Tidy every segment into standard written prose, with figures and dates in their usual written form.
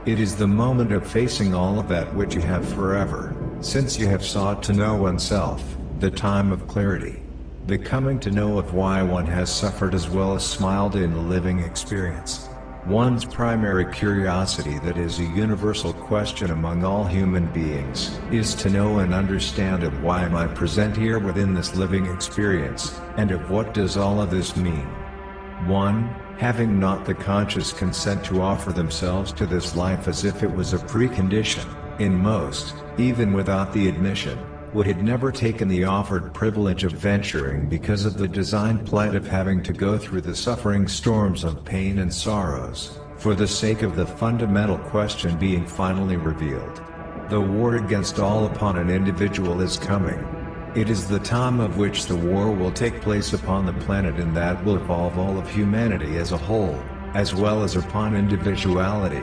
It is the moment of facing all of that which you have forever, since you have sought to know oneself, the time of clarity. The coming to know of why one has suffered as well as smiled in the living experience. One's primary curiosity, that is a universal question among all human beings, is to know and understand of why am I present here within this living experience, and of what does all of this mean. 1. Having not the conscious consent to offer themselves to this life as if it was a precondition, in most, even without the admission, would had never taken the offered privilege of venturing because of the designed plight of having to go through the suffering storms of pain and sorrows, for the sake of the fundamental question being finally revealed. The war against all upon an individual is coming. It is the time of which the war will take place upon the planet, and that will involve all of humanity as a whole, as well as upon individuality.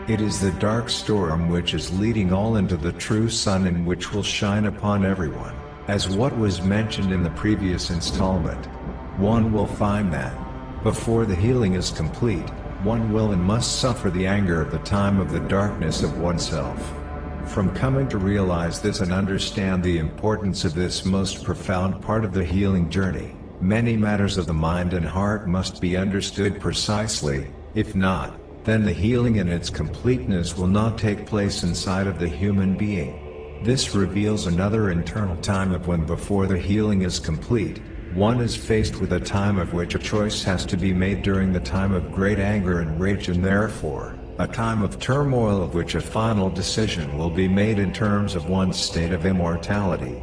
It is the dark storm which is leading all into the true sun, and which will shine upon everyone, as what was mentioned in the previous installment. One will find that, before the healing is complete, one will and must suffer the anger of the time of the darkness of oneself. From coming to realize this and understand the importance of this most profound part of the healing journey, many matters of the mind and heart must be understood precisely. If not, then the healing in its completeness will not take place inside of the human being. This reveals another internal time of when, before the healing is complete, one is faced with a time of which a choice has to be made during the time of great anger and rage, and therefore, a time of turmoil of which a final decision will be made in terms of one's state of immortality.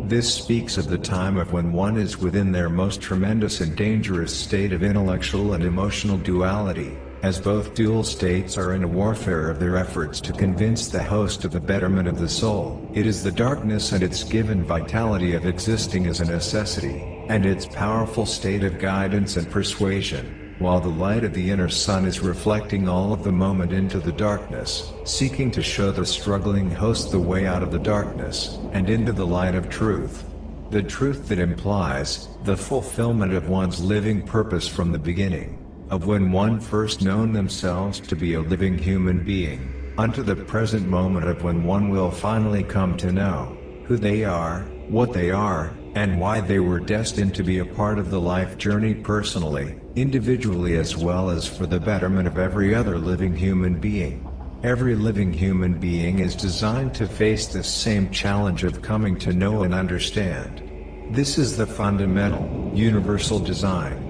This speaks of the time of when one is within their most tremendous and dangerous state of intellectual and emotional duality, as both dual states are in a warfare of their efforts to convince the host of the betterment of the soul. It is the darkness and its given vitality of existing as a necessity, and its powerful state of guidance and persuasion, while the light of the inner sun is reflecting all of the moment into the darkness, seeking to show the struggling host the way out of the darkness, and into the light of truth. The truth that implies the fulfillment of one's living purpose from the beginning, of when one first known themselves to be a living human being, unto the present moment of when one will finally come to know who they are, what they are, and why they were destined to be a part of the life journey personally, individually, as well as for the betterment of every other living human being. Every living human being is designed to face this same challenge of coming to know and understand. This is the fundamental, universal design.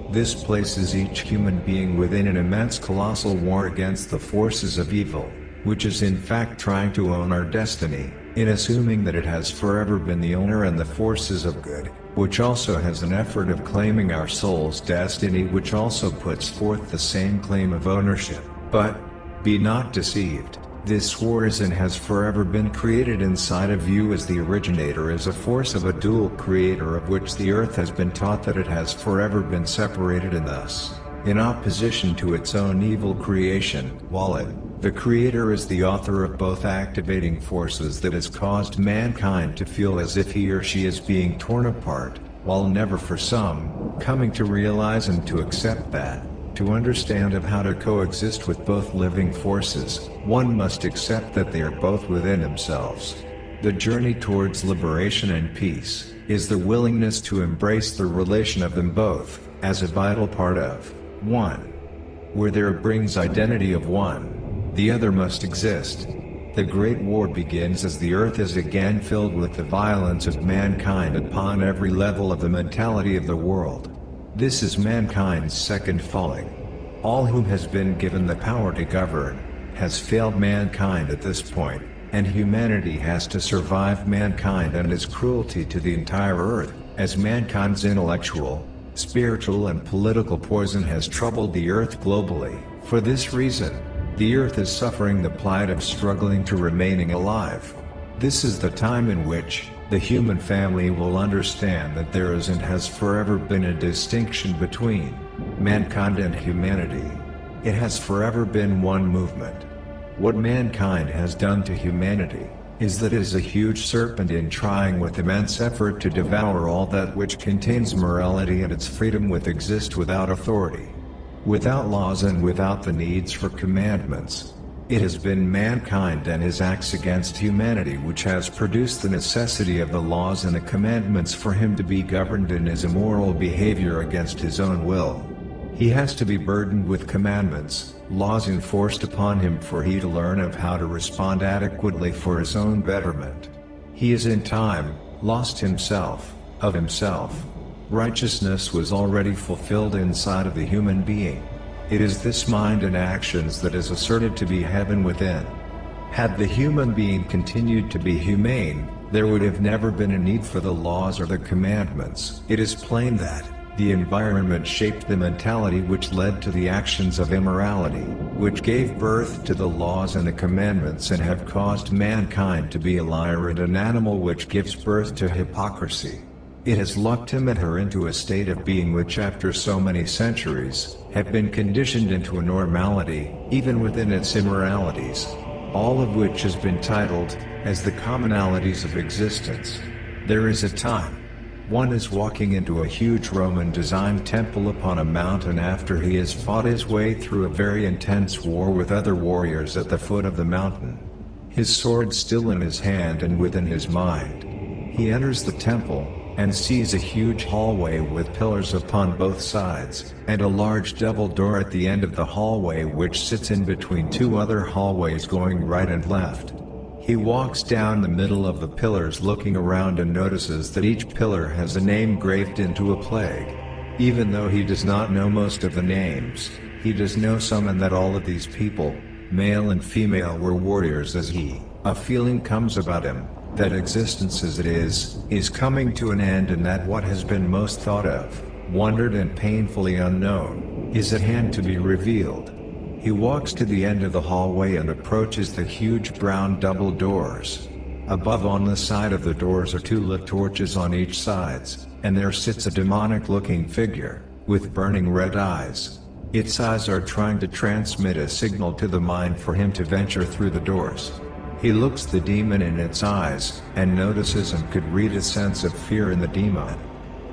This places each human being within an immense colossal war against the forces of evil, which is in fact trying to own our destiny, in assuming that it has forever been the owner, and the forces of good, which also has an effort of claiming our soul's destiny, which also puts forth the same claim of ownership. But, be not deceived, this war is and has forever been created inside of you as the originator, as a force of a dual creator, of which the earth has been taught that it has forever been separated, and thus, in opposition to its own evil creation, while it, the creator, is the author of both activating forces that has caused mankind to feel as if he or she is being torn apart, while never for some, coming to realize and to accept that, to understand of how to coexist with both living forces, one must accept that they are both within themselves. The journey towards liberation and peace is the willingness to embrace the relation of them both, as a vital part of one. Where there brings identity of one, the other must exist. The Great War begins as the earth is again filled with the violence of mankind upon every level of the mentality of the world. This is mankind's second falling. All whom has been given the power to govern, has failed mankind at this point, and humanity has to survive mankind and his cruelty to the entire earth, as mankind's intellectual, spiritual and political poison has troubled the earth globally. For this reason, the earth is suffering the plight of struggling to remaining alive. This is the time in which the human family will understand that there is and has forever been a distinction between mankind and humanity. It has forever been one movement. What mankind has done to humanity is that it is a huge serpent in trying with immense effort to devour all that which contains morality and its freedom with exist without authority, without laws and without the needs for commandments. It has been mankind and his acts against humanity which has produced the necessity of the laws and the commandments for him to be governed in his immoral behavior against his own will. He has to be burdened with commandments, laws enforced upon him for he to learn of how to respond adequately for his own betterment. He is in time, lost himself, of himself. Righteousness was already fulfilled inside of the human being. It is this mind and actions that is asserted to be heaven within. Had the human being continued to be humane, there would have never been a need for the laws or the commandments. It is plain that the environment shaped the mentality which led to the actions of immorality, which gave birth to the laws and the commandments and have caused mankind to be a liar and an animal which gives birth to hypocrisy. It has locked him and her into a state of being which after so many centuries, have been conditioned into a normality, even within its immoralities, all of which has been titled, as the commonalities of existence. There is a time. One is walking into a huge Roman-designed temple upon a mountain after he has fought his way through a very intense war with other warriors at the foot of the mountain. His sword still in his hand and within his mind. He enters the temple, and sees a huge hallway with pillars upon both sides, and a large double door at the end of the hallway which sits in between two other hallways going right and left. He walks down the middle of the pillars looking around and notices that each pillar has a name graved into a plague. Even though he does not know most of the names, he does know some and that all of these people, male and female, were warriors as he. A feeling comes about him, that existence as it is coming to an end and that what has been most thought of, wondered and painfully unknown, is at hand to be revealed. He walks to the end of the hallway and approaches the huge brown double doors. Above on the side of the doors are two lit torches on each sides, and there sits a demonic-looking figure, with burning red eyes. Its eyes are trying to transmit a signal to the mind for him to venture through the doors. He looks the demon in its eyes, and notices and could read a sense of fear in the demon.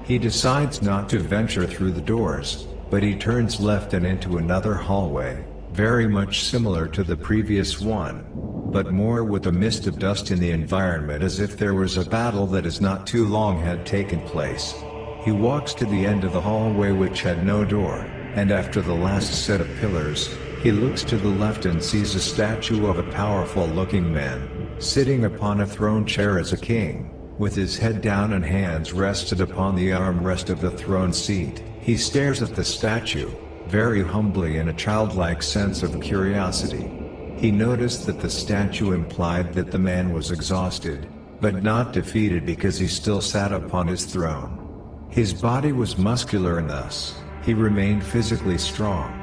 He decides not to venture through the doors, but he turns left and into another hallway, very much similar to the previous one, but more with a mist of dust in the environment as if there was a battle that is not too long had taken place. He walks to the end of the hallway which had no door, and after the last set of pillars, he looks to the left and sees a statue of a powerful-looking man, sitting upon a throne chair as a king, with his head down and hands rested upon the armrest of the throne seat. He stares at the statue, very humbly in a childlike sense of curiosity. He noticed that the statue implied that the man was exhausted, but not defeated because he still sat upon his throne. His body was muscular and thus, he remained physically strong.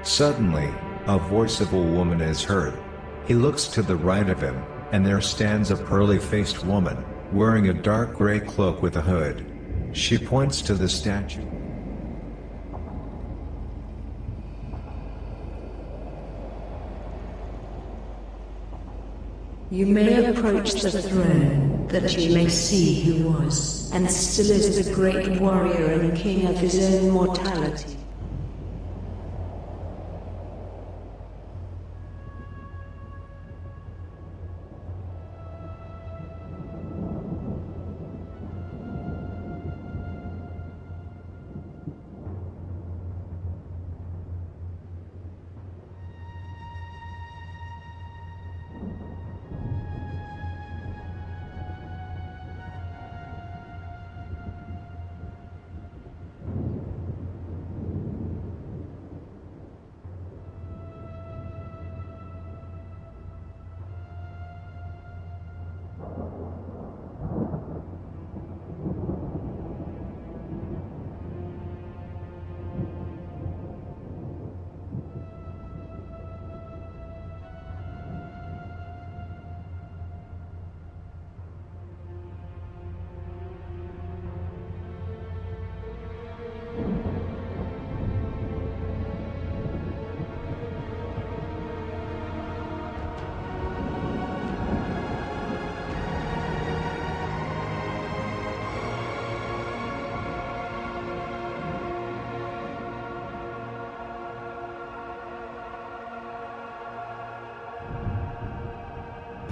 Suddenly, a voice of a woman is heard. He looks to the right of him, and there stands a pearly-faced woman, wearing a dark gray cloak with a hood. She points to the statue. You may approach the throne, that ye may see who was, and still is the great warrior and king of his own mortality.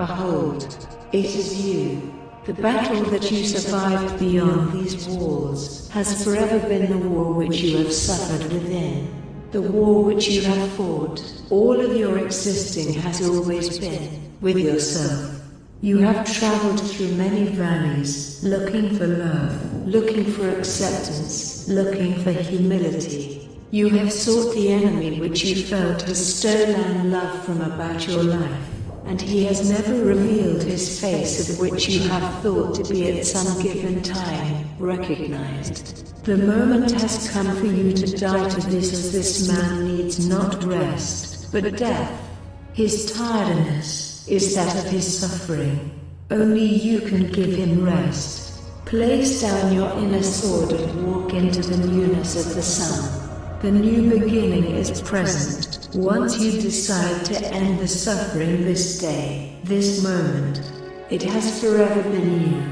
Behold, it is you. The battle that you survived beyond these walls has forever been the war which you have suffered within. The war which you have fought, all of your existing has always been with yourself. You have traveled through many valleys, looking for love, looking for acceptance, looking for humility. You have sought the enemy which you felt has stolen love from about your life, and he has never revealed his face of which you have thought to be at some given time recognized. The moment has come for you to die to this, as this man needs not rest, but death. His tiredness is that of his suffering. Only you can give him rest. Place down your inner sword and walk into the newness of the sun. The new beginning is present. Once you decide to end the suffering this day, this moment, it has forever been you.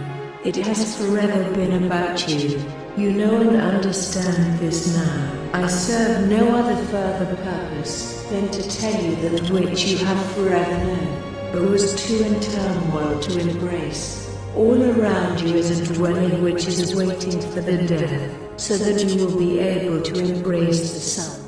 It has forever been about you. You know and understand this now. I serve no other further purpose than to tell you that which you have forever known, but was too in turmoil to embrace. All around you is a dwelling which is waiting for the death, so that you will be able to embrace the sun.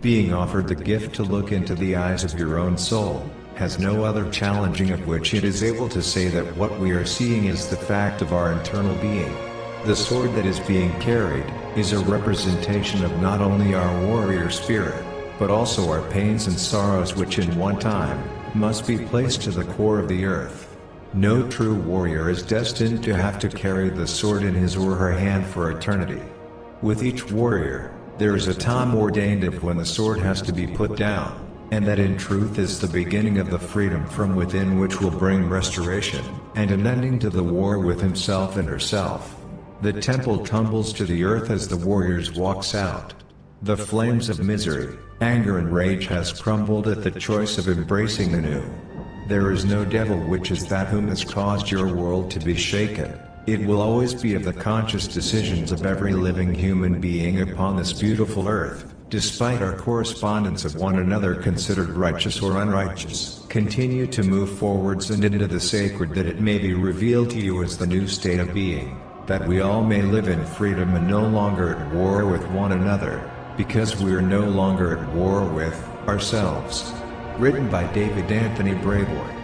Being offered the gift to look into the eyes of your own soul has no other challenging of which it is able to say that what we are seeing is the fact of our internal being. The sword that is being carried is a representation of not only our warrior spirit, but also our pains and sorrows which in one time must be placed to the core of the earth. No true warrior is destined to have to carry the sword in his or her hand for eternity. With each warrior, there is a time ordained of when the sword has to be put down, and that in truth is the beginning of the freedom from within which will bring restoration, and an ending to the war with himself and herself. The temple tumbles to the earth as the warriors walks out. The flames of misery, anger and rage has crumbled at the choice of embracing the new. There is no devil which is that whom has caused your world to be shaken. It will always be of the conscious decisions of every living human being upon this beautiful earth, despite our correspondence of one another considered righteous or unrighteous. Continue to move forwards and into the sacred, that it may be revealed to you as the new state of being, that we all may live in freedom and no longer at war with one another, because we are no longer at war with ourselves. Written by David Anthony Brayboy.